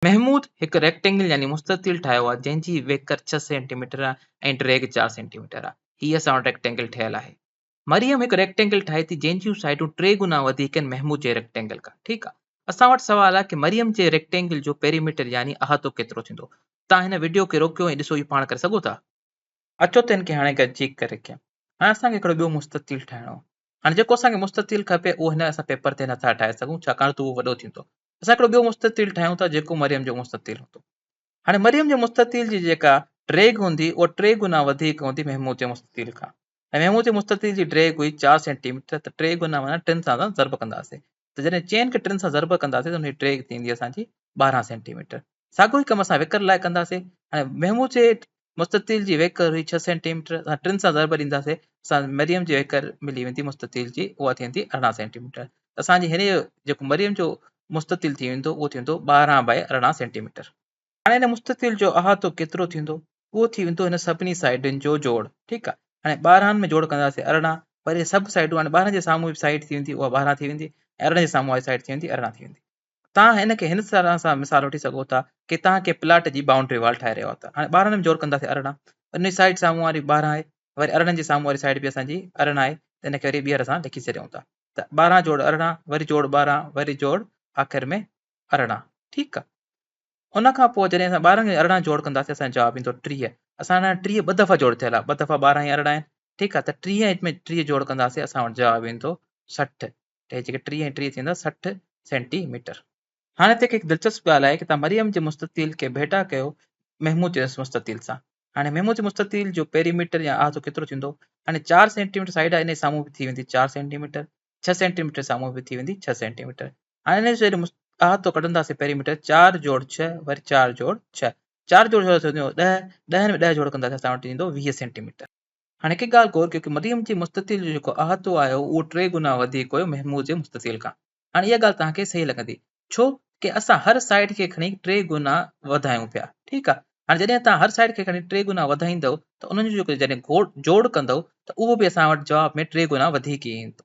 महमूद एक रेक्टेंगल यानी मुस्ततिल ठाहियो आहे जंहिंजी वेकर 6 सेंटीमीटर आहे ऐं ड्रैग 4 सेंटीमीटर आहे। हीअ असां वटि रेक्टेंगल ठहियल आहे। मरियम हिकु रेक्टेंगल ठाहे थी जंहिंजूं साइडूं 3 गुना वधीक आहिनि महमूद जे रेक्टेंगल खां। ठीकु आहे। असां वटि सुवाल आहे कि मरियम जे रेक्टेंगल जो पेरीमीटर यानी अहातो केतिरो थींदो। तव्हां हिन वीडियो खे रोकियो ऐं ॾिसो इहो पाण करे सघो था। अचो त हिनखे हाणे चेक करे कयां। हाणे असांखे हिकिड़ो ॿियो मुस्ततिल ठाहिणो आहे। हाणे जेको असांखे मुस्ततिल खपे उहो हिन असां पेपर ते नथा ठाहे सघूं छाकाणि त उहो वॾो थींदो। असां हिकिड़ो ॿियो मुस्ततिल ठाहियूं था जेको मरियम जो मुस्ततिल हूंदो। हाणे मरियम जे मुस्ततिल जी जेका ड्रैग हूंदी उहा 3 गुना वधीक हूंदी महमूद जे मुस्ततिल खां। ऐं महमूद जे मुस्ततिल जी ड्रैग हुई 4 सेंटीमीटर त 3 गुना माना 3 सां ज़र्ब कंदासीं। त जॾहिं चेन खे 3 सां ज़र्ब कंदासीं त हुनजी ड्रैग थींदी असांजी 12 सेंटीमीटर। साॻियो ई कमु असां वेकर लाइ कंदासीं। हाणे महमूद जे मुस्ततिल जी वेकर हुई 6 सेंटीमीटर, असां 3 सां ज़र्ब ॾींदासीं, असां मरियम जी वेकर मिली वेंदी मुस्ततिल जी, उहा थींदी 18 सेंटीमीटर। असांजी हिन जो जेको मरियम जो मुस्ततिल थी वेंदो उहो थींदो 12 बाय 18 सेंटीमीटर। हाणे हिन मुस्ततिल जो अहातो केतिरो थींदो, उहो थी वेंदो हिन सभिनी साइडुनि जो जोड़। ठीकु आहे। हाणे 12 में जोड़ कंदासीं 18, वरी सभु साइडूं हाणे 12 जे साम्हूं साइड थी वेंदी उहा 12 थी वेंदी ऐं 18 जे साम्हूं वारी साइड थी वेंदी 18 थी वेंदी। तव्हां हिन खे हिन तरह सां मिसाल वठी सघो था कि तव्हां के प्लाट जी बाउंड्री वॉल ठाहे रहियो आहियो। हाणे 12 में जोड़ कंदासीं 18, उन साइड साम्हूं वारी 12 आहे, वरी 18 जे साम्हूं वारी साइड बि असांजी 18 आहे, त हिनखे वरी ॿीहर असां लिखी छॾियूं था। त 12 जोड़ 18 वरी जोड़ 12 वरी जोड़ आख़िर में 18। ठीकु आहे। उन खां पोइ जॾहिं असां 12 खे 18 जोड़ कंदासीं असांजो जवाबु ईंदो 30। असां हाणे 30 ॿ दफ़ा जोड़ थियल आहे, 2 दफ़ा 12 ऐं 18 आहिनि। ठीकु आहे। त 30 में 30 जोड़ कंदासीं असां वटि जवाबु ईंदो 60। त जेके 30 ऐं 30 थींदा 60 सेंटीमीटर। हाणे हिते हिकु दिलचस्प ॻाल्हि आहे कि तव्हां मरियम जे मुस्ततिल खे भेटा कयो महमूद जे मुस्ततिल सां। हाणे महमूद जे मुस्ततिल जो पेरीमीटर या अहातो केतिरो थींदो। हाणे 4 सेंटीमीटर साइड आहे, इन जे साम्हूं बि थी वेंदी 4 सेंटीमीटर, 6 सेंटीमीटर साम्हूं बि थी वेंदी 6 सेंटीमीटर। हाणे हिन जो अहातो कढंदासीं पेरीमीटर 4 जोड़ 6 वरी 4 जोड़ 6, 4 जोड़ 6 थींदो 10, 10 में 10 जोड़ कंदासीं असां वटि ईंदो 20 सेंटीमीटर। हाणे हिकु ॻाल्हि गौर कयो कि मरियम जे मुस्ततिल जो जेको अहातो आयो उहो 3 गुना वधीक हुयो महमूद जे मुस्ततिल खां। हाणे इहा ॻाल्हि तव्हांखे सही लॻंदी, छो कि असां हर साइड खे खणी 3 गुना वधायूं पिया। ठीकु आहे। हाणे जॾहिं तव्हां हर साइड खे खणी 3 गुना वधाईंदव त उन्हनि जो जेको जॾहिं जोड़ कंदव त उहो बि असां वटि जवाब में 3 गुना वधीक ई ईंदो।